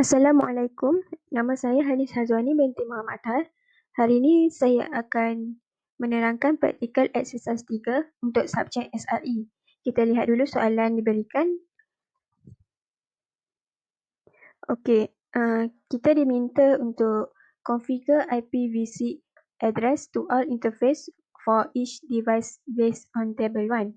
Assalamualaikum, nama saya Hanis Hazwani binti Muhammad Athar. Hari ini saya akan menerangkan praktikal exercise 3 untuk subjek SRE. Kita lihat dulu soalan diberikan. Okey, kita diminta untuk configure IPv6 address to all interface for each device based on table 1.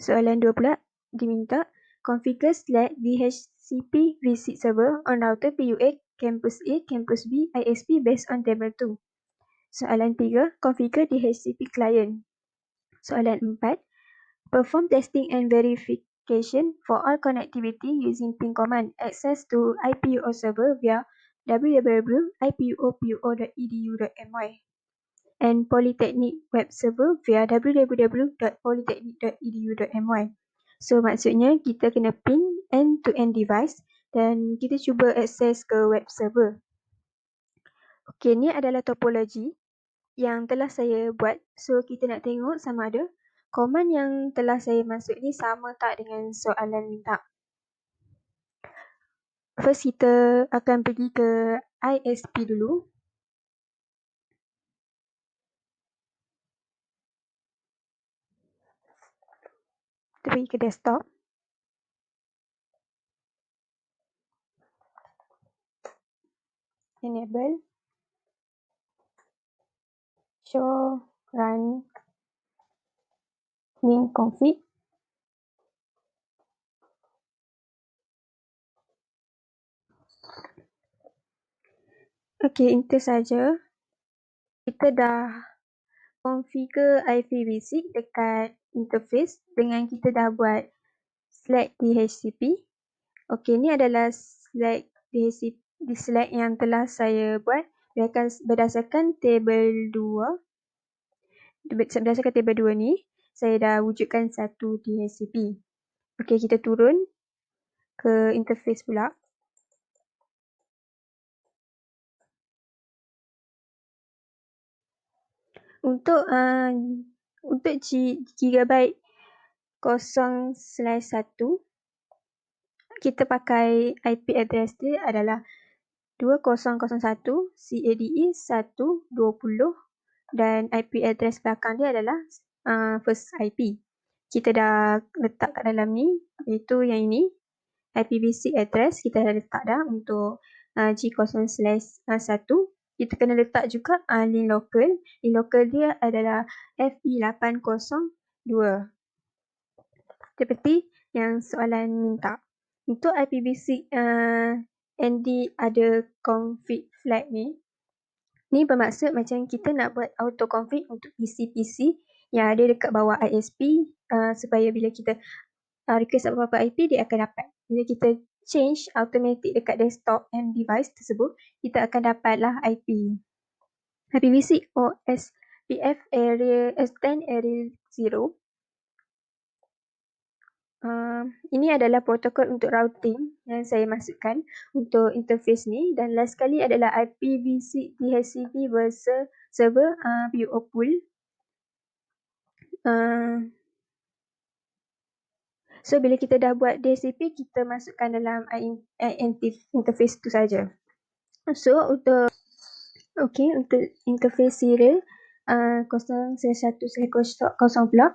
Soalan 2 pula diminta configure select DHCP v6 server on router PUA campus A, campus B, ISP based on table 2. Soalan 3 configure DHCP client. Soalan 4 perform testing and verification for all connectivity using ping command access to IPUO server via www.ipuopo.edu.my and Polytechnic web server via www.polytechnic.edu.my. So maksudnya kita kena ping end-to-end device dan kita cuba akses ke web server. Okey, ni adalah topologi yang telah saya buat. So kita nak tengok sama ada command yang telah saya masuk ni sama tak dengan soalan minta. First kita akan pergi ke ISP dulu. Kita pergi ke desktop. Enable. Show run link config. Okey, itu saja. Kita dah configure IPv6 dekat interface dengan kita dah buat select DHCP. Okey, ni adalah select DHCP di select yang telah saya buat berdasarkan table 2. Berdasarkan table 2 ni, saya dah wujudkan satu DHCP. Okey, kita turun ke interface pula. Untuk gigabyte 0/1 kita pakai IP address dia adalah 2001 CADE 120 dan IP address belakang dia adalah first IP. Kita dah letak kat dalam ni, iaitu yang ini IPv6 address kita dah letak dah untuk G0/1. Kita kena letak juga link local. Link local dia adalah FE802 seperti yang soalan minta. Untuk IPv6 ND ada config flag ni bermaksud macam kita nak buat auto config untuk PC-PC yang ada dekat bawah ISP supaya bila kita request apa-apa IP dia akan dapat. Bila kita change automatic dekat desktop and device tersebut, kita akan dapatlah IP. IPv6 OSPF area S10 area 0. Ini adalah protokol untuk routing yang saya masukkan untuk interface ni, dan last sekali adalah IPv6 DHCP versus server PUO pool. So bila kita dah buat DHCP, kita masukkan dalam interface tu saja. So untuk interface serial 0/1/0 pula.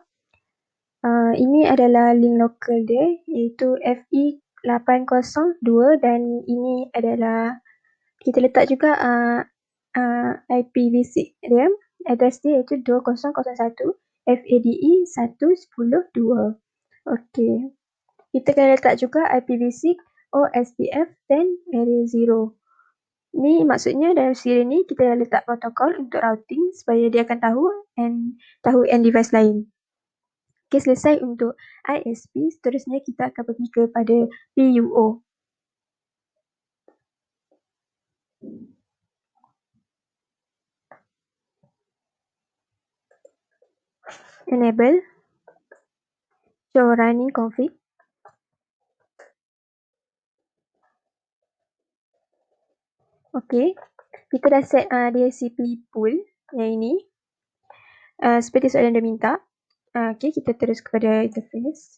Ini adalah link local dia, iaitu FE802, dan ini adalah kita letak juga IPv6 dia, address dia iaitu 2001 FADE 110.2. Okey. Kita kena letak juga IPv6 OSPF 10 area 0. Ni maksudnya dalam serial ni kita dah letak protokol untuk routing supaya dia akan tahu end device lain. Okey, selesai untuk ISP. Seterusnya kita akan pergi kepada PUO. Enable. Show running config. Okey, kita dah set DHCP pool yang ini. Seperti soalan dia minta. Okey, kita terus kepada interface.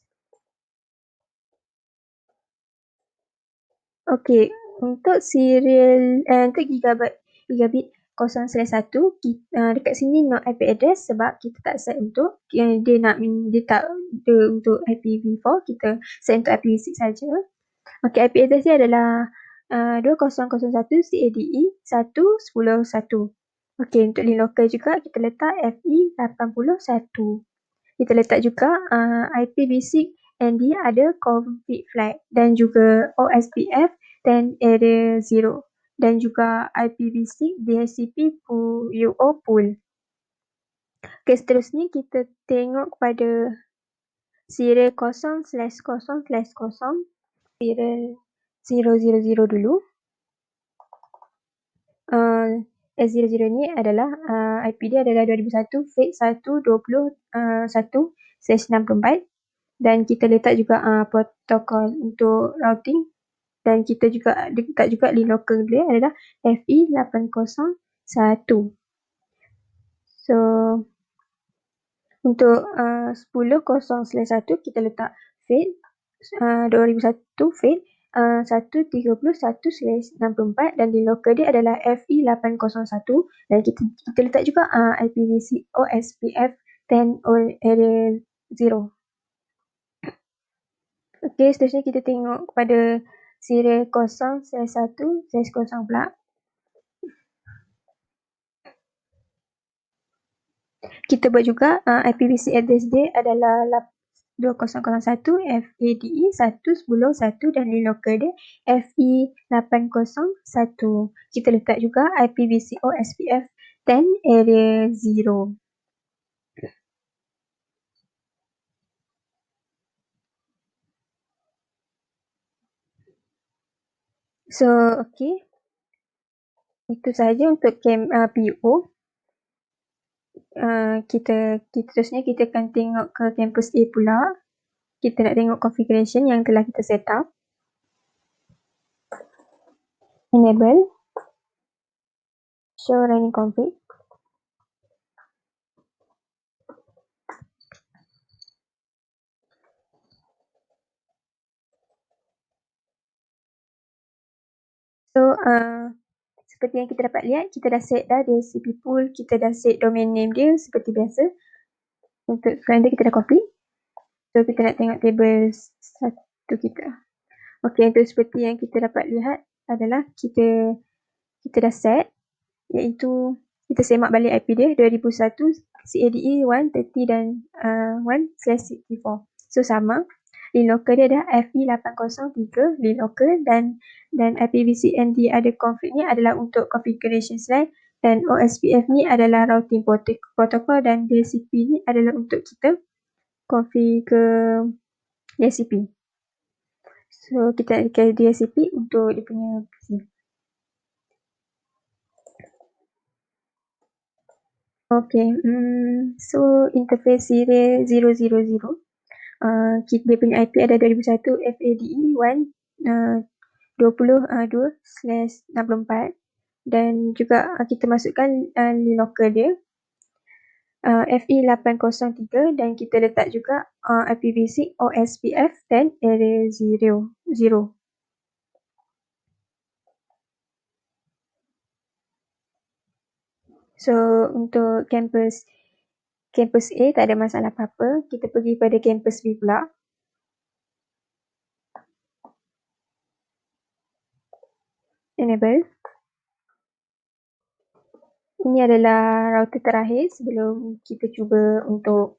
Okey, untuk serial untuk gigabit 0/1 dekat sini not IP address sebab kita tak set untuk dia tak ada untuk IPv4, kita set untuk IPv6 saja. Okey, IP address dia adalah 2001 CADE 1.10.1. Okey, untuk link local juga kita letak FE 81. Kita letak juga IPv6 ND ada config flag dan juga OSPF 10 area 0 dan juga IPv6 DHCP UO pool. Okay, seterusnya kita tengok kepada serial 0/0/0 serial 000 dulu. S00 ni adalah IP dia adalah 2001 FAT 1.20.1/64 dan kita letak juga protokol untuk routing dan kita juga letak juga link local dia adalah FE 801. So untuk 10.0/1 kita letak FAT 2001 FAT 1.30.1/64 dan link local dia adalah FE 801 dan kita letak juga IPv6 OSPF 10 area 0. Okey, seterusnya kita tengok kepada serial 0/1/0 pula. Kita buat juga IPv6 address dia adalah 2001 FADE 1.10.1 dan link local dia FE 801. Kita letak juga IPv6 OSPF 10 area 0. So, okey. Itu sahaja untuk PO. Kita terusnya kita akan tengok ke campus A pula. Kita nak tengok configuration yang telah kita set up. Enable. Show running config. So, seperti yang kita dapat lihat, kita dah set dah DHCP pool, kita dah set domain name dia seperti biasa. Untuk sekarang ni kita dah copy. So, kita nak tengok table satu kita. Okey, itu seperti yang kita dapat lihat adalah kita dah set, iaitu kita semak balik IP dia 2001 CADE 130 dan 1/64. So, sama. Link local dia adalah FE 803 link local dan IPv6 ND ada config ni adalah untuk configuration slide dan OSPF ni adalah routing protocol dan DHCP ni adalah untuk kita configure DHCP. So kita pakai DHCP untuk dia punya PC. Okay, so interface serial 000. Dia punya IP ada 2001 FADE 1.20.2/64 dan juga kita masukkan link local dia FE 803 dan kita letak juga IPv6 OSPF 10 area 0. So untuk campus A tak ada masalah apa-apa. Kita pergi pada campus B pula. Enable. Ini adalah router terakhir sebelum kita cuba untuk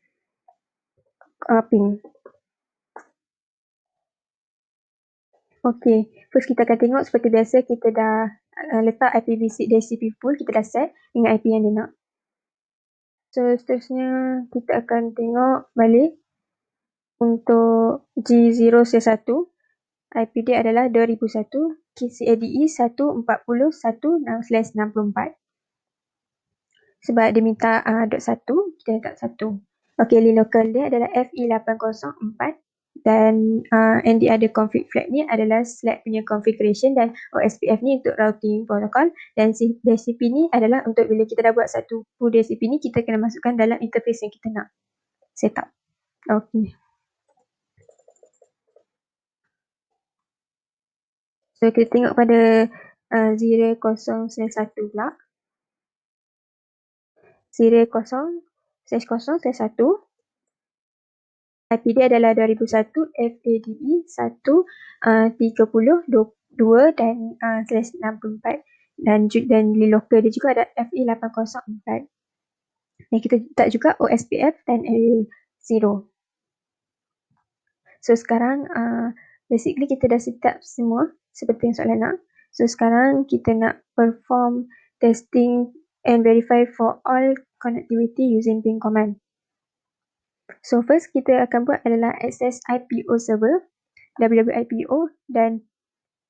ping. Okey, first kita akan tengok seperti biasa kita dah letak IPv6 DHCP pool, kita dah set dengan IP yang dia nak. So, seterusnya kita akan tengok balik untuk G0/1. IP dia adalah 2001 CADE 1.40.1/64. Sebab dia minta .1, kita letak 1. Okey, link local dia adalah FE 804 dan ND ada config flag ni adalah Slack punya configuration dan OSPF ni untuk routing protocol dan DHCP ni adalah untuk bila kita dah buat satu pool DHCP ni kita kena masukkan dalam interface yang kita nak set up. Okey. So kita tengok pada 0/0/1 pula. 0/0/1 IP dia adalah 2001 FADE 1 30 2 dan /64 dan di local dia juga ada FE 804. Dan kita letak juga OSPF dan area 0. So sekarang basically kita dah set up semua seperti yang soalan nak. So sekarang kita nak perform testing and verify for all connectivity using ping command. So first kita akan buat adalah access IPO server www.ipo dan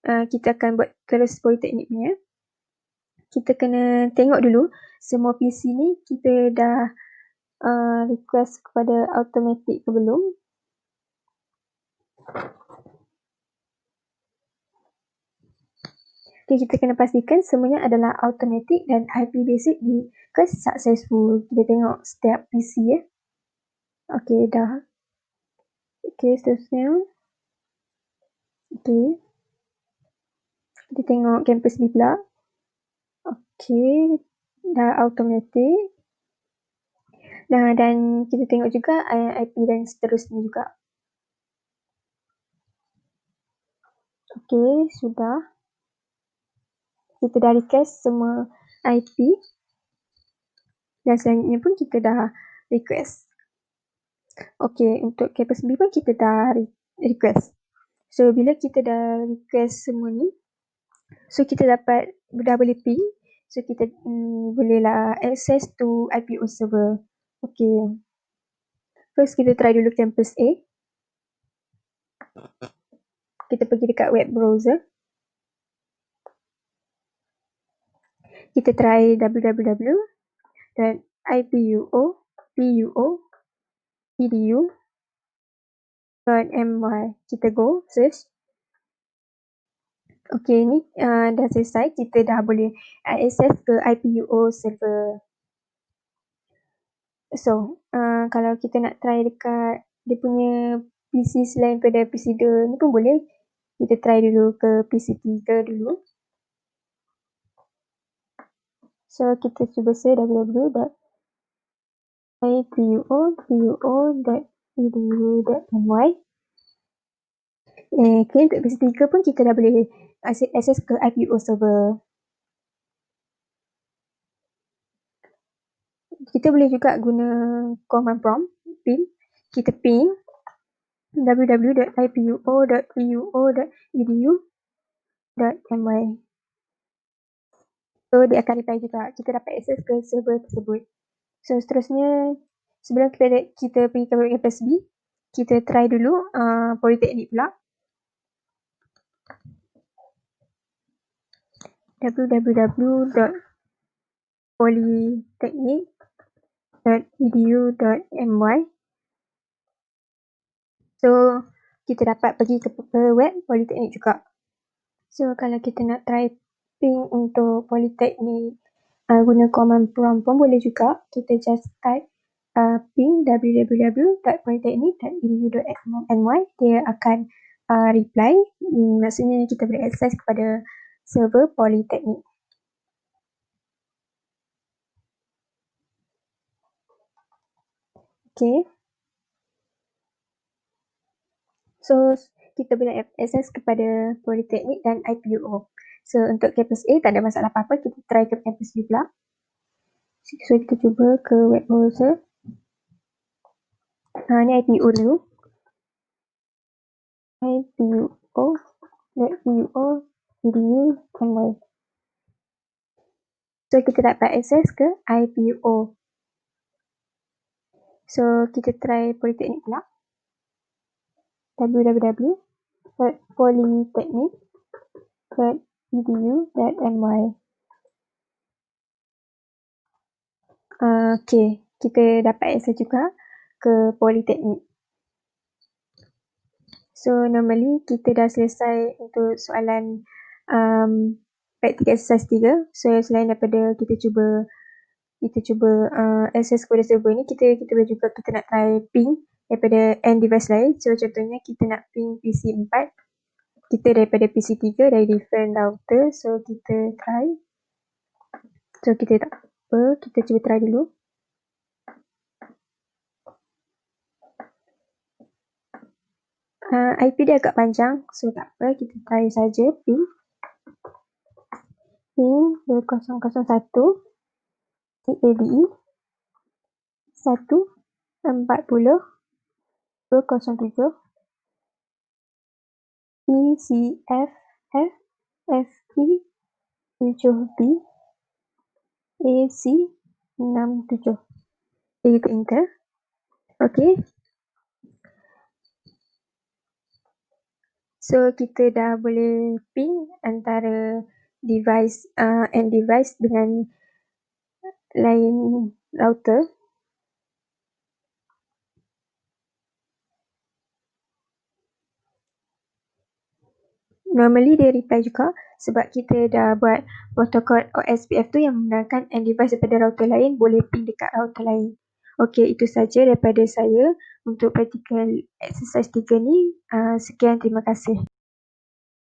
kita akan buat terus politeknik punya. Kita kena tengok dulu semua PC ni kita dah request kepada automatic ke belum. Okay, kita kena pastikan semuanya adalah automatic dan IP basic di successful. Kita tengok setiap PC ya. Okay, dah. Okay, seterusnya. Okay. Kita tengok campus B pula. Okay, dah automatic. Dan kita tengok juga IP dan seterusnya juga. Okay, sudah. Kita dah request semua IP. Dan selanjutnya pun kita dah request. Okay, untuk campus B pun kita dah request. So, bila kita dah request semua ni, so kita dah boleh ping. So, kita bolehlah access to IPO server. Okay. First, kita try dulu campus A. Kita pergi dekat web browser. Kita try www.ipuo.edu.my. Kita go search. Okay, ni dah selesai. Kita dah boleh access ke IPUO server. So, kalau kita nak try dekat dia punya PC selain pada PC dia ni pun boleh. Kita try dulu ke PC 3 dulu. So, kita cuba search www.ipuo.edu.my. Okay, untuk PC 3 pun kita dah boleh access ke IPO server. Kita boleh juga guna command prompt ping. Kita ping www.ipuo.puo.edu.my. So, dia akan reply juga. Kita dapat access ke server tersebut. So, seterusnya, sebelum kita pergi ke campus B, kita try dulu politeknik pula. www.polytechnic.edu.my. So, kita dapat pergi ke web politeknik juga. So, kalau kita nak try ping untuk politeknik guna command prompt pun boleh juga. Kita just type ping www.polytechnic.edu.my. Dia akan reply. Maksudnya kita boleh access kepada server politeknik. Okay. So, kita boleh access kepada politeknik dan IPUO. So, untuk campus A tak ada masalah apa-apa. Kita try ke campus B pula. So, kita cuba ke web browser. Ni IPUO dulu. ipuo.edu.my. So, kita dapat access ke IPUO. So, kita try politeknik pula. www.polytechnic.edu.my. Okay, kita dapat access juga ke politeknik. So, normally kita dah selesai untuk soalan practical exercise 3. So, selain daripada kita cuba access kepada server ni, kita boleh juga kita nak try ping daripada end device lain. So, contohnya kita nak ping PC 4. kita daripada PC3 dari different router, so kita try. So kita tak apa, kita cuba try dulu. IP dia agak panjang, so tak apa, kita try saja pin 2001 CADE 140 207 ECFF FE 7B AC 67. Jadi kita enter. Okay. So kita dah boleh ping antara device and device dengan lain router. Normally dia reply juga sebab kita dah buat protokol OSPF tu yang membenarkan and device daripada router lain boleh ping dekat router lain. Okey, itu saja daripada saya untuk practical exercise 3 ni. Sekian, terima kasih.